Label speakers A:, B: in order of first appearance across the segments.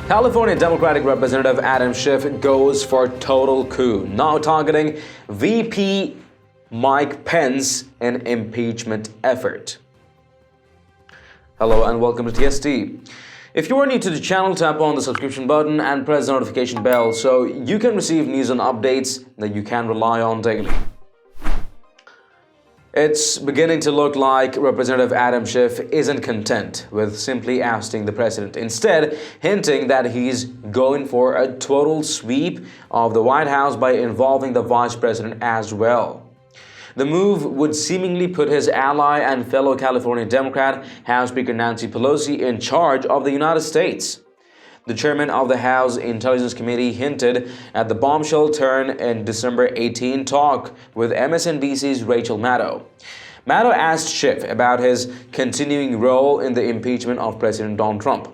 A: California Democratic Representative Adam Schiff goes for total coup, now targeting VP Mike Pence in impeachment effort. Hello and welcome to TST. If you are new to the channel, tap on the subscription button and press the notification bell so you can receive news and updates that you can rely on daily. It's beginning to look like Representative Adam Schiff isn't content with simply ousting the president, instead hinting that he's going for a total sweep of the White House by involving the vice president as well. The move would seemingly put his ally and fellow California Democrat, House Speaker Nancy Pelosi, in charge of the United States. The chairman of the House Intelligence Committee hinted at the bombshell turn in December 18 talk with MSNBC's Rachel Maddow. Maddow asked Schiff about his continuing role in the impeachment of President Donald Trump.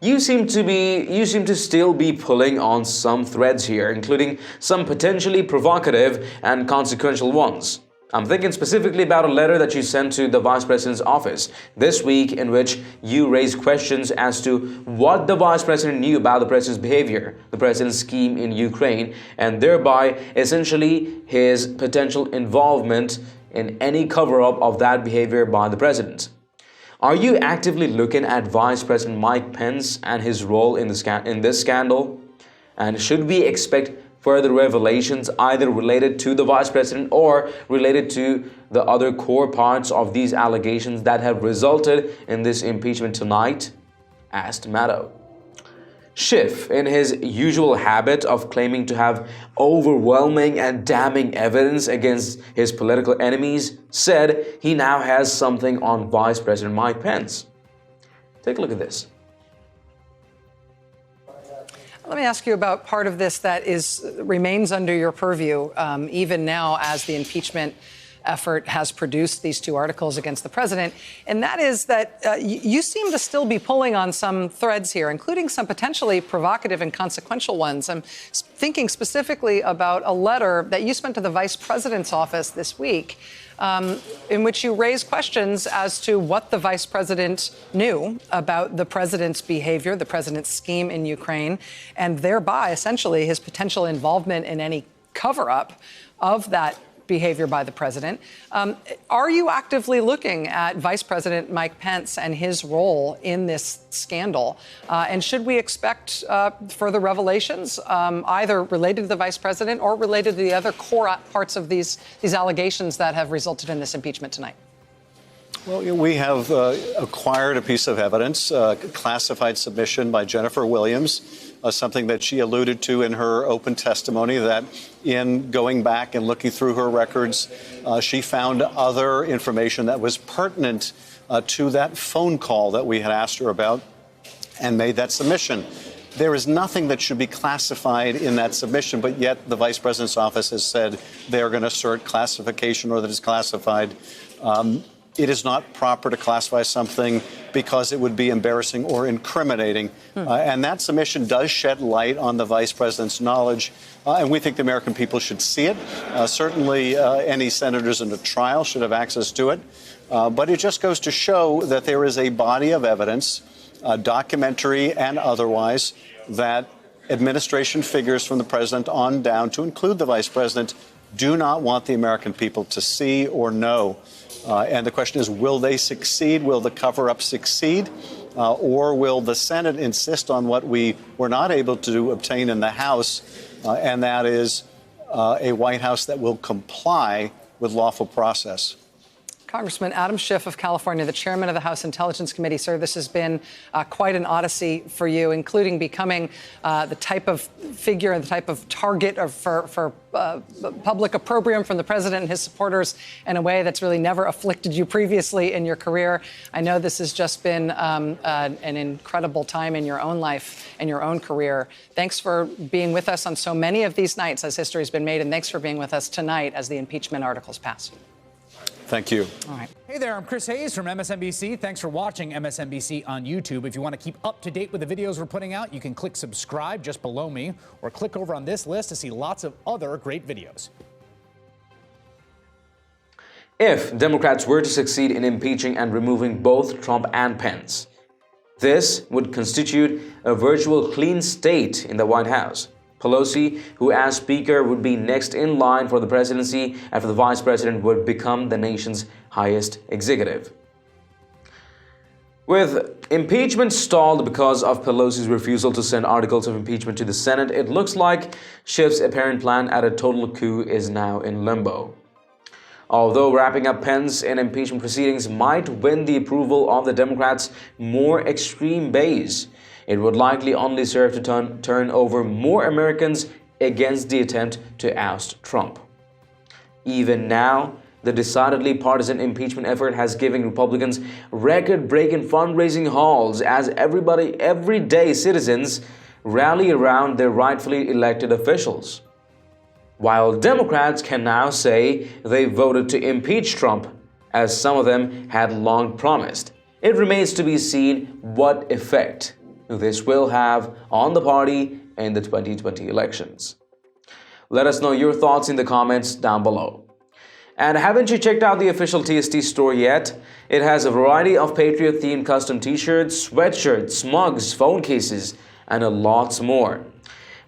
A: You seem to still be pulling on some threads here, including some potentially provocative and consequential ones. I'm thinking specifically about a letter that you sent to the Vice President's office this week in which you raised questions as to what the Vice President knew about the President's behavior, the President's scheme in Ukraine, and thereby essentially his potential involvement in any cover-up of that behavior by the President. Are you actively looking at Vice President Mike Pence and his role in this scandal? And should we expect further revelations either related to the Vice President or related to the other core parts of these allegations that have resulted in this impeachment tonight? Asked Maddow. Schiff, in his usual habit of claiming to have overwhelming and damning evidence against his political enemies, said he now has something on Vice President Mike Pence. Take a look at this.
B: Let me ask you about part of this that remains under your purview, even now as the impeachment effort has produced these two articles against the president. And that is that you seem to still be pulling on some threads here, including some potentially provocative and consequential ones. I'm thinking specifically about a letter that you sent to the vice president's office this week, in which you raise questions as to what the vice president knew about the president's behavior, the president's scheme in Ukraine, and thereby essentially his potential involvement in any cover-up of that behavior by the president. Are you actively looking at Vice President Mike Pence and his role in this scandal? And should we expect further revelations, either related to the vice president or related to the other core parts of these allegations that have resulted in this impeachment tonight?
C: Well, we have acquired a piece of evidence, a classified submission by Jennifer Williams, something that she alluded to in her open testimony, that in going back and looking through her records, she found other information that was pertinent to that phone call that we had asked her about and made that submission. There is nothing that should be classified in that submission, but yet the vice president's office has said they're going to assert classification or that it's classified. It is not proper to classify something because it would be embarrassing or incriminating. And that submission does shed light on the vice president's knowledge. And we think the American people should see it. Certainly, any senators in a trial should have access to it. But it just goes to show that there is a body of evidence, documentary and otherwise, that administration figures from the president on down, to include the vice president, do not want the American people to see or know. And the question is, will they succeed? Will the cover-up succeed? Or will the Senate insist on what we were not able to obtain in the House, and that is a White House that will comply with lawful process?
B: Congressman Adam Schiff of California, the chairman of the House Intelligence Committee. Sir, this has been quite an odyssey for you, including becoming the type of figure and the type of target for public opprobrium from the president and his supporters in a way that's really never afflicted you previously in your career. I know this has just been an incredible time in your own life and your own career. Thanks for being with us on so many of these nights as history has been made, and thanks for being with us tonight as the impeachment articles pass.
C: Thank you.
B: All right.
D: Hey there, I'm Chris Hayes from MSNBC. Thanks for watching MSNBC on YouTube. If you want to keep up to date with the videos we're putting out, you can click subscribe just below me or click over on this list to see lots of other great videos.
A: If Democrats were to succeed in impeaching and removing both Trump and Pence, This would constitute a virtual clean state in the White House. Pelosi, who as Speaker would be next in line for the presidency after the Vice President, would become the nation's highest executive. With impeachment stalled because of Pelosi's refusal to send articles of impeachment to the Senate, it looks like Schiff's apparent plan at a total coup is now in limbo. Although wrapping up Pence in impeachment proceedings might win the approval of the Democrats' more extreme base, it would likely only serve to turn over more Americans against the attempt to oust Trump. Even now, the decidedly partisan impeachment effort has given Republicans record-breaking fundraising hauls as everyday citizens rally around their rightfully elected officials. While Democrats can now say they voted to impeach Trump, as some of them had long promised, it remains to be seen what effect this will have on the party in the 2020 elections. Let us know your thoughts in the comments down below. And haven't you checked out the official TST store yet? It has a variety of Patriot-themed custom t-shirts, sweatshirts, mugs, phone cases, and a lot more.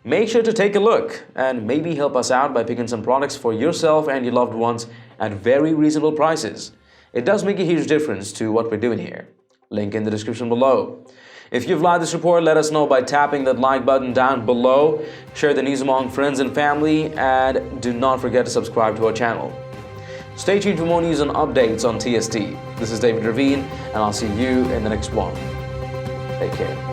A: Make sure to take a look and maybe help us out by picking some products for yourself and your loved ones at very reasonable prices. It does make a huge difference to what we're doing here. Link in the description below. If you've liked this report, let us know by tapping that like button down below. Share the news among friends and family, and do not forget to subscribe to our channel. Stay tuned for more news and updates on TST. This is David Ravine, and I'll see you in the next one. Take care.